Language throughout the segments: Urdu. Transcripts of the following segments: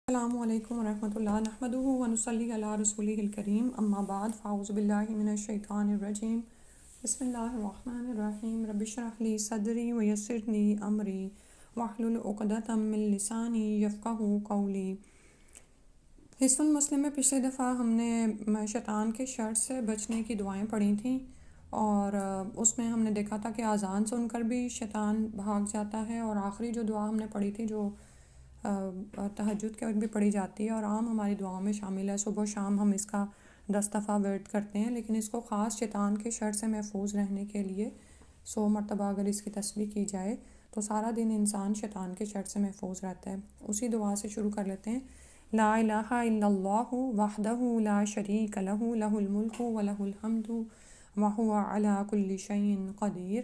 السلام علیکم ورحمۃ اللہ نحمدہ ونصلی علی رسولہ الکریم اما بعد فاعوذ باللہ من الشیطان الرجیم بسم اللہ الرحمن الرحیم رب اشرح لی صدری ویسر لی امری واحلل عقدۃ من لسانی یفقہوا قولی۔ حصن مسلم میں پچھلے دفعہ ہم نے شیطان کے شر سے بچنے کی دعائیں پڑھی تھیں، اور اس میں ہم نے دیکھا تھا کہ اذان سن کر بھی شیطان بھاگ جاتا ہے، اور آخری جو دعا ہم نے پڑھی تھی جو تہجد کے وقت بھی پڑھی جاتی ہے اور عام ہماری دعاؤں میں شامل ہے، صبح و شام ہم اس کا 10 دفعہ ورد کرتے ہیں، لیکن اس کو خاص شیطان کے شر سے محفوظ رہنے کے لیے 100 مرتبہ اگر اس کی تسبیح کی جائے تو سارا دن انسان شیطان کے شر سے محفوظ رہتا ہے۔ اسی دعا سے شروع کر لیتے ہیں۔ لا الہ الا اللہ وحدہ لا شریک لہ لہ الملک ولہ الحمد وہو علی کل شیء قدیر۔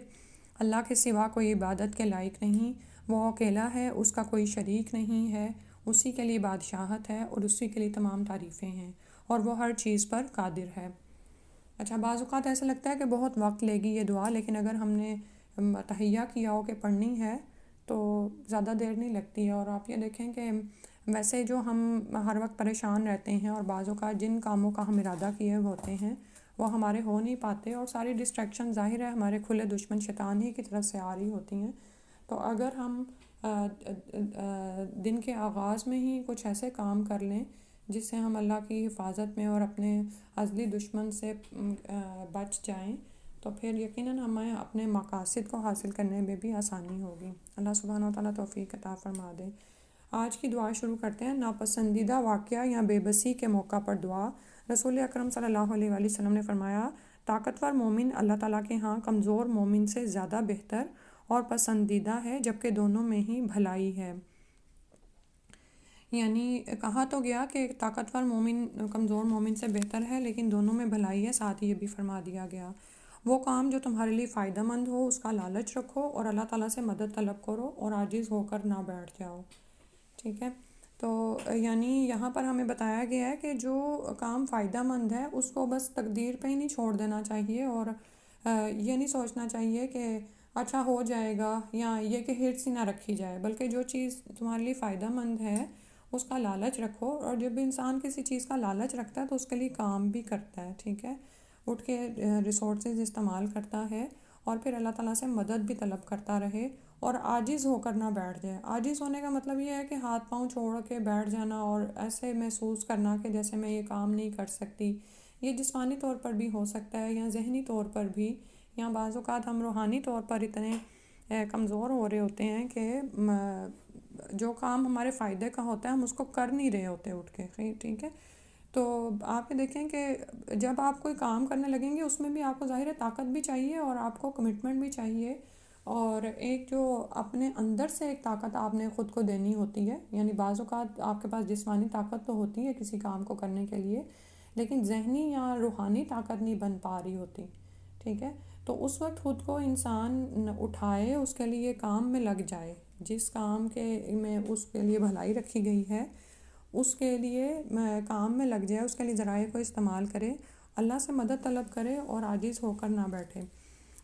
اللہ کے سوا کوئی عبادت کے لائق نہیں، وہ اکیلا ہے، اس کا کوئی شریک نہیں ہے، اسی کے لیے بادشاہت ہے اور اسی کے لیے تمام تعریفیں ہیں، اور وہ ہر چیز پر قادر ہے۔ اچھا، بعض اوقات ایسا لگتا ہے کہ بہت وقت لے گی یہ دعا، لیکن اگر ہم نے تہیہ کیا ہو کہ پڑھنی ہے تو زیادہ دیر نہیں لگتی ہے۔ اور آپ یہ دیکھیں کہ ویسے جو ہم ہر وقت پریشان رہتے ہیں اور بعض اوقات جن کاموں کا ہم ارادہ کیے ہوتے ہیں وہ ہمارے ہو نہیں پاتے، اور ساری ڈسٹریکشن ظاہر ہے ہمارے کھلے دشمن شیطان ہی کی طرف سے آ رہی ہوتی ہیں، تو اگر ہم دن کے آغاز میں ہی کچھ ایسے کام کر لیں جس سے ہم اللہ کی حفاظت میں اور اپنے ازلی دشمن سے بچ جائیں تو پھر یقیناً ہمیں اپنے مقاصد کو حاصل کرنے میں بھی آسانی ہوگی۔ اللہ سبحانہ و تعالیٰ توفیق عطا فرما دے۔ آج کی دعا شروع کرتے ہیں۔ ناپسندیدہ واقعہ یا بے بسی کے موقع پر دعا۔ رسول اکرم صلی اللہ علیہ وآلہ وسلم نے فرمایا، طاقتور مومن اللہ تعالیٰ کے ہاں کمزور مومن سے زیادہ بہتر اور پسندیدہ ہے، جبکہ دونوں میں ہی بھلائی ہے۔ یعنی کہا تو گیا کہ طاقتور مومن کمزور مومن سے بہتر ہے، لیکن دونوں میں بھلائی ہے، ساتھ ہی یہ بھی فرما دیا گیا وہ کام جو تمہارے لیے فائدہ مند ہو اس کا لالچ رکھو اور اللہ تعالیٰ سے مدد طلب کرو اور عاجز ہو کر نہ بیٹھ جاؤ۔ ٹھیک ہے، تو یعنی یہاں پر ہمیں بتایا گیا ہے کہ جو کام فائدہ مند ہے اس کو بس تقدیر پہ ہی نہیں چھوڑ دینا چاہیے، اور یہ نہیں سوچنا چاہیے کہ اچھا ہو جائے گا، یا یہ کہ ہرس ہی نہ رکھی جائے، بلکہ جو چیز تمہارے لیے فائدہ مند ہے اس کا لالچ رکھو، اور جب انسان کسی چیز کا لالچ رکھتا ہے تو اس کے لیے کام بھی کرتا ہے، ٹھیک ہے، اٹھ کے ریسورسز استعمال کرتا ہے اور پھر اللہ تعالیٰ سے مدد بھی طلب کرتا رہے، اور عاجز ہو کر نہ بیٹھ جائے۔ عاجز ہونے کا مطلب یہ ہے کہ ہاتھ پاؤں چھوڑ کے بیٹھ جانا اور ایسے محسوس کرنا کہ جیسے میں یہ کام نہیں کر سکتی۔ یہ جسمانی طور پر بھی ہو سکتا ہے یا ذہنی طور پر بھی، یا بعض اوقات ہم روحانی طور پر اتنے کمزور ہو رہے ہوتے ہیں کہ جو کام ہمارے فائدے کا ہوتا ہے ہم اس کو کر نہیں رہے ہوتے اٹھ کے، ٹھیک ہے۔ تو آپ یہ دیکھیں کہ جب آپ کوئی کام کرنے لگیں گے اس میں بھی آپ کو ظاہر طاقت بھی چاہیے اور آپ کو کمٹمنٹ بھی چاہیے، اور ایک جو اپنے اندر سے ایک طاقت آپ نے خود کو دینی ہوتی ہے، یعنی بعض اوقات آپ کے پاس جسمانی طاقت تو ہوتی ہے کسی کام کو کرنے کے لیے، لیکن ذہنی یا روحانی طاقت نہیں بن پا رہی ہوتی، ٹھیک ہے۔ تو اس وقت خود کو انسان اٹھائے، اس کے لیے کام میں لگ جائے، جس کام کے میں اس کے لیے بھلائی رکھی گئی ہے اس کے لیے کام میں لگ جائے، اس کے لیے ذرائع کو استعمال کرے، اللہ سے مدد طلب کرے اور عاجز ہو کر نہ بیٹھے۔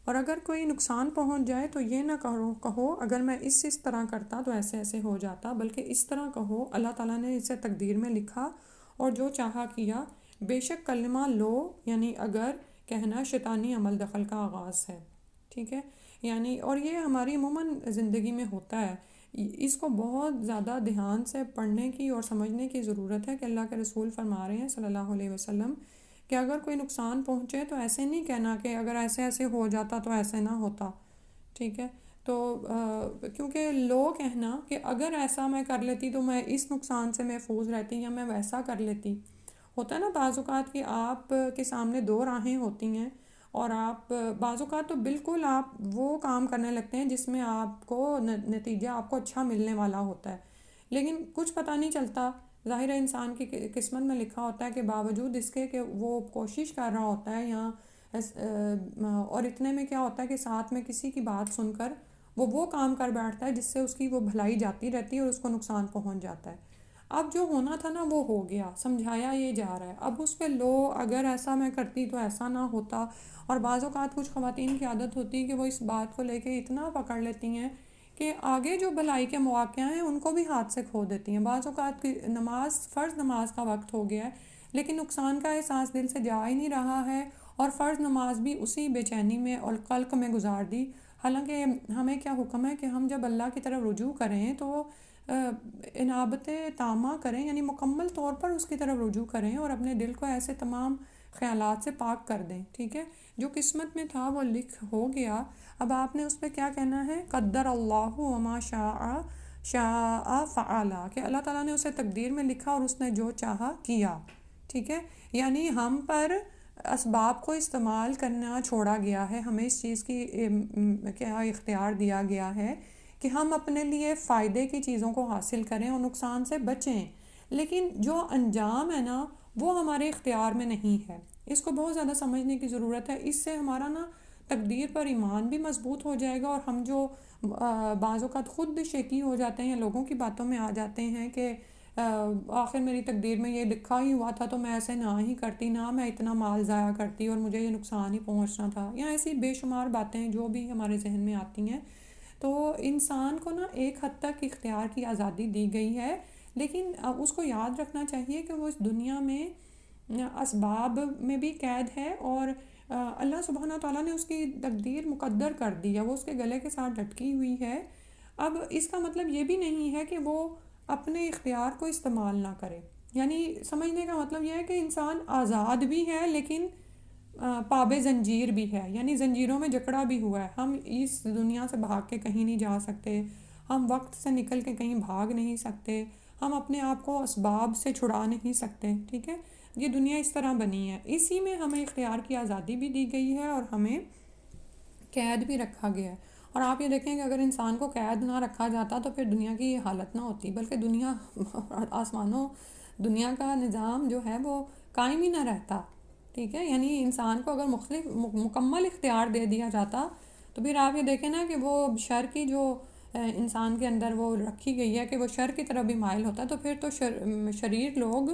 اور اگر کوئی نقصان پہنچ جائے تو یہ نہ کہو اگر میں اس طرح کرتا تو ایسے ایسے ہو جاتا، بلکہ اس طرح کہو اللہ تعالیٰ نے اسے تقدیر میں لکھا اور جو چاہا کیا، بے شک کلمہ لو یعنی اگر کہنا شیطانی عمل دخل کا آغاز ہے، ٹھیک ہے۔ یعنی اور یہ ہماری عموماً زندگی میں ہوتا ہے، اس کو بہت زیادہ دھیان سے پڑھنے کی اور سمجھنے کی ضرورت ہے کہ اللہ کے رسول فرما رہے ہیں صلی اللہ علیہ وسلم کہ اگر کوئی نقصان پہنچے تو ایسے نہیں کہنا کہ اگر ایسے ایسے ہو جاتا تو ایسے نہ ہوتا، ٹھیک ہے۔ تو کیونکہ لو کہنا کہ اگر ایسا میں کر لیتی تو میں اس نقصان سے محفوظ رہتی، یا میں ویسا کر لیتی، ہوتا ہے نا بعض اوقات کہ آپ کے سامنے دو راہیں ہوتی ہیں اور آپ بعض اوقات تو بالکل آپ وہ کام کرنے لگتے ہیں جس میں آپ کو نتیجہ آپ کو اچھا ملنے والا ہوتا ہے، لیکن کچھ پتہ نہیں چلتا، ظاہر ہے انسان کی قسمت میں لکھا ہوتا ہے کہ باوجود اس کے کہ وہ کوشش کر رہا ہوتا ہے، یا اور اتنے میں کیا ہوتا ہے کہ ساتھ میں کسی کی بات سن کر وہ کام کر بیٹھتا ہے جس سے اس کی وہ بھلائی جاتی رہتی ہے اور اس کو نقصان پہنچ جاتا ہے۔ اب جو ہونا تھا نا وہ ہو گیا، سمجھایا یہ جا رہا ہے، اب اس پہ لو اگر ایسا میں کرتی تو ایسا نہ ہوتا۔ اور بعض اوقات کچھ خواتین کی عادت ہوتی ہے کہ وہ اس بات کو لے کے اتنا پکڑ لیتی ہیں کہ آگے جو بھلائی کے مواقع ہیں ان کو بھی ہاتھ سے کھو دیتی ہیں۔ بعض اوقات کی نماز، فرض نماز کا وقت ہو گیا ہے لیکن نقصان کا احساس دل سے جا ہی نہیں رہا ہے، اور فرض نماز بھی اسی بے چینی میں اور قلق میں گزار دی۔ حالانکہ ہمیں کیا حکم ہے کہ ہم جب اللہ کی طرف رجوع کریں تو انابت تامہ کریں، یعنی مکمل طور پر اس کی طرف رجوع کریں اور اپنے دل کو ایسے تمام خیالات سے پاک کر دیں، ٹھیک ہے؟ جو قسمت میں تھا وہ لکھ ہو گیا، اب آپ نے اس پہ کیا کہنا ہے؟ قدر اللہ وما شاء فعل، کہ اللہ تعالیٰ نے اسے تقدیر میں لکھا اور اس نے جو چاہا کیا، ٹھیک ہے؟ یعنی ہم پر اسباب کو استعمال کرنا چھوڑا گیا ہے، ہمیں اس چیز کی کیا اختیار دیا گیا ہے کہ ہم اپنے لیے فائدے کی چیزوں کو حاصل کریں اور نقصان سے بچیں، لیکن جو انجام ہے نا وہ ہمارے اختیار میں نہیں ہے۔ اس کو بہت زیادہ سمجھنے کی ضرورت ہے، اس سے ہمارا نا تقدیر پر ایمان بھی مضبوط ہو جائے گا، اور ہم جو بعض اوقات خود شیکی ہو جاتے ہیں، لوگوں کی باتوں میں آ جاتے ہیں کہ آخر میری تقدیر میں یہ لکھا ہی ہوا تھا تو میں ایسے نہ ہی کرتی، نہ میں اتنا مال ضائع کرتی اور مجھے یہ نقصان ہی پہنچنا تھا، یا ایسی بے شمار باتیں جو بھی ہمارے ذہن میں آتی ہیں۔ تو انسان کو نا ایک حد تک اختیار کی آزادی دی گئی ہے، لیکن اس کو یاد رکھنا چاہیے کہ وہ اس دنیا میں اسباب میں بھی قید ہے، اور اللہ سبحانہ تعالیٰ نے اس کی تقدیر مقدر کر دی ہے، وہ اس کے گلے کے ساتھ لٹکی ہوئی ہے۔ اب اس کا مطلب یہ بھی نہیں ہے کہ وہ اپنے اختیار کو استعمال نہ کرے، یعنی سمجھنے کا مطلب یہ ہے کہ انسان آزاد بھی ہے لیکن پاب زنجیر بھی ہے، یعنی زنجیروں میں جکڑا بھی ہوا ہے۔ ہم اس دنیا سے بھاگ کے کہیں نہیں جا سکتے، ہم وقت سے نکل کے کہیں بھاگ نہیں سکتے، ہم اپنے آپ کو اسباب سے چھڑا نہیں سکتے، ٹھیک ہے؟ یہ دنیا اس طرح بنی ہے، اسی میں ہمیں اختیار کی آزادی بھی دی گئی ہے اور ہمیں قید بھی رکھا گیا ہے۔ اور آپ یہ دیکھیں کہ اگر انسان کو قید نہ رکھا جاتا تو پھر دنیا کی یہ حالت نہ ہوتی، بلکہ دنیا آسمانوں دنیا کا نظام جو ہے وہ قائم ہی نہ رہتا، ٹھیک ہے؟ یعنی انسان کو اگر مکمل اختیار دے دیا جاتا تو پھر آپ یہ دیکھیں نا کہ وہ شر کی جو انسان کے اندر وہ رکھی گئی ہے کہ وہ شر کی طرف بھی مائل ہوتا ہے، تو پھر تو شریر لوگ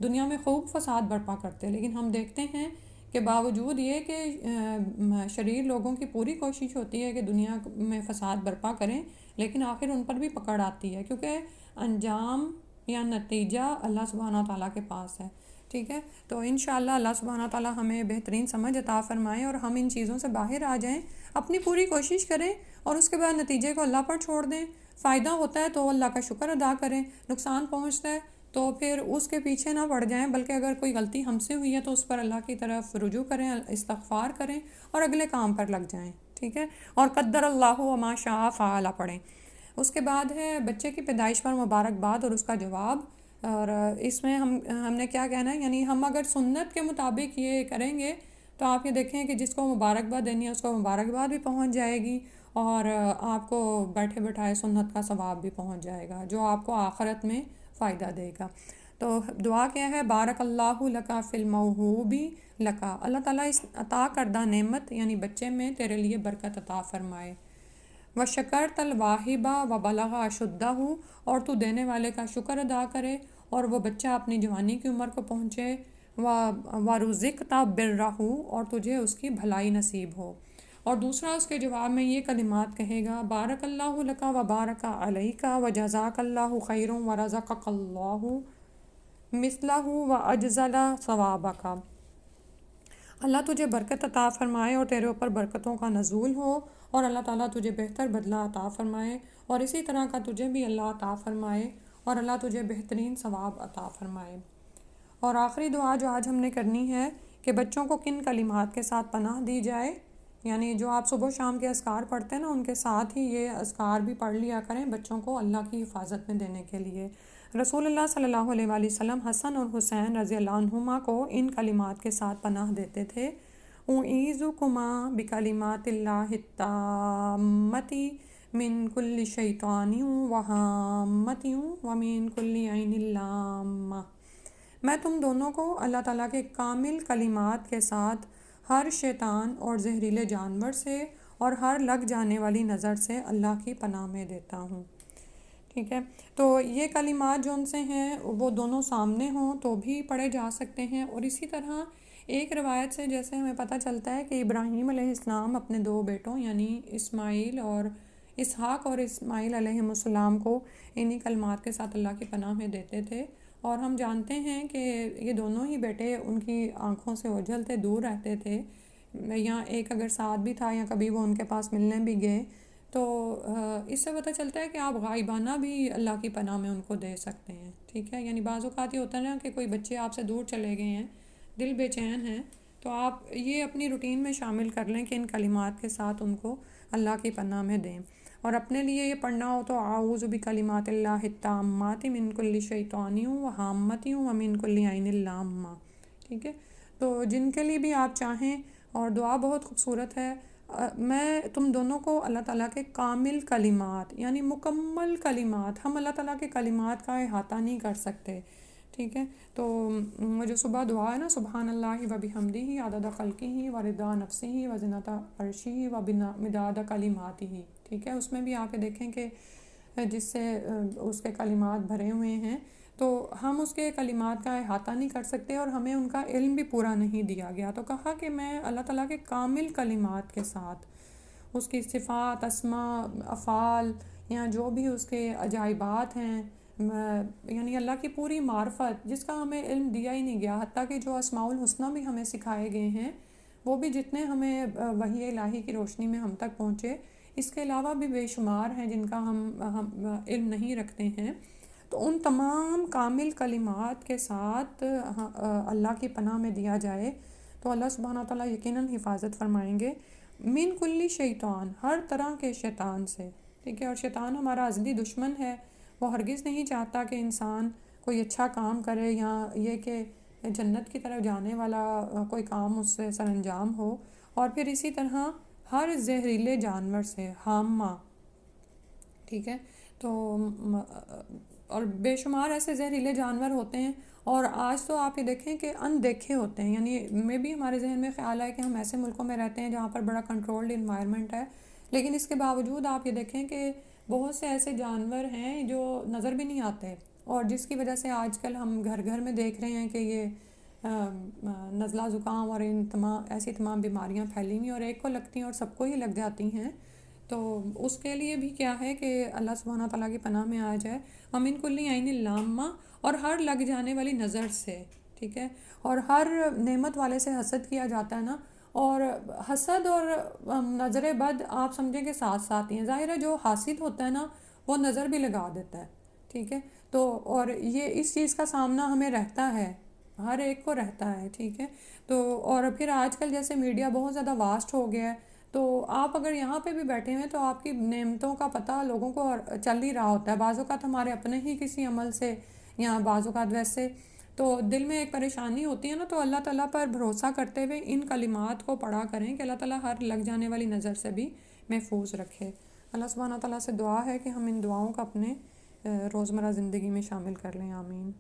دنیا میں خوب فساد برپا کرتے ہیں، لیکن ہم دیکھتے ہیں کہ باوجود یہ کہ شریر لوگوں کی پوری کوشش ہوتی ہے کہ دنیا میں فساد برپا کریں، لیکن آخر ان پر بھی پکڑ آتی ہے، کیونکہ انجام یا نتیجہ اللہ سبحانہ تعالیٰ کے پاس ہے، ٹھیک ہے؟ تو انشاءاللہ اللہ سبحانہ تعالیٰ ہمیں بہترین سمجھ عطا فرمائے اور ہم ان چیزوں سے باہر آ جائیں، اپنی پوری کوشش کریں اور اس کے بعد نتیجے کو اللہ پر چھوڑ دیں۔ فائدہ ہوتا ہے تو اللہ کا شکر ادا کریں، نقصان پہنچتا ہے تو پھر اس کے پیچھے نہ پڑ جائیں، بلکہ اگر کوئی غلطی ہم سے ہوئی ہے تو اس پر اللہ کی طرف رجوع کریں، استغفار کریں اور اگلے کام پر لگ جائیں، ٹھیک ہے؟ اور قدر اللہ وما شاء فعل پڑھیں۔ اس کے بعد ہے بچے کی پیدائش پر مبارکباد اور اس کا جواب، اور اس میں ہم نے کیا کہنا ہے، یعنی ہم اگر سنت کے مطابق یہ کریں گے تو آپ یہ دیکھیں کہ جس کو مبارکباد دینی ہے اس کو مبارکباد بھی پہنچ جائے گی، اور آپ کو بیٹھے بٹھائے سنت کا ثواب بھی پہنچ جائے گا جو آپ کو آخرت میں فائدہ دے گا۔ تو دعا کیا ہے؟ بارک اللہ لکا فی الموہوب لکا، اللہ تعالیٰ اس عطا کردہ نعمت یعنی بچے میں تیرے لیے برکت عطا فرمائے۔ وشکرت الواہب و بلغ اشدہ، اور تو دینے والے کا شکر ادا کرے اور وہ بچہ اپنی جوانی کی عمر کو پہنچے، ورزقت برہ، اور تجھے اس کی بھلائی نصیب ہو۔ اور دوسرا اس کے جواب میں یہ کلمات کہے گا، بارک اللہ لک و بارک علیک و جزاک اللہ خیر و رزقک اللہ مثلہ و اجزل ثوابک، اللہ تجھے برکت عطا فرمائے اور تیرے اوپر برکتوں کا نزول ہو، اور اللہ تعالیٰ تجھے بہتر بدلہ عطا فرمائے، اور اسی طرح کا تجھے بھی اللہ عطا فرمائے، اور اللہ تجھے بہترین ثواب عطا فرمائے۔ اور آخری دعا جو آج ہم نے کرنی ہے کہ بچوں کو کن کلمات کے ساتھ پناہ دی جائے، یعنی جو آپ صبح و شام کے اذکار پڑھتے ہیں نا ان کے ساتھ ہی یہ اذکار بھی پڑھ لیا کریں بچوں کو اللہ کی حفاظت میں دینے کے لیے۔ رسول اللہ صلی اللہ علیہ وآلہ وسلم حسن اور حسین رضی اللہ عنہما کو ان کلمات کے ساتھ پناہ دیتے تھے، اعیذکما بکلمات اللہ التامۃ من کل شیطان وہامۃ ومن کل عین لامہ، میں تم دونوں کو اللہ تعالیٰ کے کامل کلمات کے ساتھ ہر شیطان اور زہریلے جانور سے اور ہر لگ جانے والی نظر سے اللہ کی پناہ میں دیتا ہوں، ٹھیک ہے؟ تو یہ کلمات جو ان سے ہیں وہ دونوں سامنے ہوں تو بھی پڑھے جا سکتے ہیں، اور اسی طرح ایک روایت سے جیسے ہمیں پتہ چلتا ہے کہ ابراہیم علیہ السلام اپنے دو بیٹوں یعنی اسماعیل اور اسحاق اور اسماعیل علیہ السلام کو انہی کلمات کے ساتھ اللہ کی پناہ میں دیتے تھے، اور ہم جانتے ہیں کہ یہ دونوں ہی بیٹے ان کی آنکھوں سے اوجھل تھے، دور رہتے تھے، یا ایک اگر ساتھ بھی تھا یا کبھی وہ ان کے پاس ملنے بھی گئے تو اس سے پتہ چلتا ہے کہ آپ غائبانہ بھی اللہ کی پناہ میں ان کو دے سکتے ہیں، ٹھیک ہے۔ یعنی بعض اوقات یہ ہوتا ہے نا کہ کوئی بچے آپ سے دور چلے گئے ہیں، دل بے چین ہے، تو آپ یہ اپنی روٹین میں شامل کر لیں کہ ان کلمات کے ساتھ ان کو اللہ کی پناہ میں دیں، اور اپنے لیے یہ پڑھنا ہو تو اعوذ بکلمات اللہ التامات من کل شیطان و ہامۃ و من کل عین لامہ، ٹھیک ہے۔ تو جن کے لیے بھی آپ چاہیں، اور دعا بہت خوبصورت ہے، میں تم دونوں کو اللہ تعالیٰ کے کامل کلمات یعنی مکمل کلمات، ہم اللہ تعالیٰ کے کلمات کا احاطہ نہیں کر سکتے، ٹھیک ہے۔ تو جو صبح دعا ہے نا، سبحان اللہ و بحمدہ عدد خلقہ و رضا نفسہ و زنۃ عرشہ و مداد کلماتہ، ٹھیک ہے، اس میں بھی آپ دیکھیں کہ جس سے اس کے کلمات بھرے ہوئے ہیں، تو ہم اس کے کلمات کا احاطہ نہیں کر سکتے، اور ہمیں ان کا علم بھی پورا نہیں دیا گیا، تو کہا کہ میں اللہ تعالیٰ کے کامل کلمات کے ساتھ اس کی صفات، اسماء، افعال، یا جو بھی اس کے عجائبات ہیں، یعنی اللہ کی پوری معرفت جس کا ہمیں علم دیا ہی نہیں گیا، حتیٰ کہ جو اسماء الحسنی بھی ہمیں سکھائے گئے ہیں وہ بھی جتنے ہمیں وحی الہی کی روشنی میں ہم تک پہنچے، اس کے علاوہ بھی بے شمار ہیں جن کا ہم علم نہیں رکھتے ہیں، تو ان تمام کامل کلمات کے ساتھ اللہ کی پناہ میں دیا جائے تو اللہ سبحانہ وتعالیٰ یقیناً حفاظت فرمائیں گے من کلی شیطان، ہر طرح کے شیطان سے، ٹھیک ہے۔ اور شیطان ہمارا ازلی دشمن ہے، وہ ہرگز نہیں چاہتا کہ انسان کوئی اچھا کام کرے، یا یہ کہ جنت کی طرف جانے والا کوئی کام اس سے سر انجام ہو، اور پھر اسی طرح ہر زہریلے جانور سے، حامہ، ٹھیک ہے۔ تو اور بے شمار ایسے زہریلے جانور ہوتے ہیں، اور آج تو آپ یہ دیکھیں کہ ان دیکھے ہوتے ہیں، یعنی میں بھی ہمارے ذہن میں خیال ہے کہ ہم ایسے ملکوں میں رہتے ہیں جہاں پر بڑا کنٹرولڈ انوائرمنٹ ہے، لیکن اس کے باوجود آپ یہ دیکھیں کہ بہت سے ایسے جانور ہیں جو نظر بھی نہیں آتے، اور جس کی وجہ سے آج کل ہم گھر گھر میں دیکھ رہے ہیں کہ یہ نزلہ زکام اور ان ایسی تمام بیماریاں پھیلی ہوئی، اور ایک کو لگتی ہیں اور سب کو ہی لگ جاتی ہیں، تو اس کے لیے بھی کیا ہے کہ اللہ سبحانہ تعالیٰ کی پناہ میں آ جائے، وَمِن كُلِّ عَيْنٍ لَامَّةٍ، اور ہر لگ جانے والی نظر سے، ٹھیک ہے۔ اور ہر نعمت والے سے حسد کیا جاتا ہے نا، اور حسد اور نظر بد آپ سمجھیں کہ ساتھ ساتھ ہی ہیں، ظاہر ہے جو حاسد ہوتا ہے نا وہ نظر بھی لگا دیتا ہے، ٹھیک ہے۔ تو اور یہ اس چیز کا سامنا ہمیں رہتا ہے، ہر ایک کو رہتا ہے، ٹھیک ہے۔ تو اور پھر آج کل جیسے میڈیا بہت زیادہ واسٹ ہو گیا ہے، تو آپ اگر یہاں پہ بھی بیٹھے ہوئے تو آپ کی نعمتوں کا پتہ لوگوں کو چل ہی رہا ہوتا ہے، بعض اوقات ہمارے اپنے ہی کسی عمل سے، یا بعض اوقات ویسے، تو دل میں ایک پریشانی ہوتی ہے نا، تو اللہ تعالیٰ پر بھروسہ کرتے ہوئے ان کلمات کو پڑھا کریں کہ اللہ تعالیٰ ہر لگ جانے والی نظر سے بھی محفوظ رکھے۔ اللہ سبحانہ تعالیٰ سے دعا ہے کہ ہم ان دعاؤں کا اپنے روزمرہ زندگی میں شامل کر لیں، آمین۔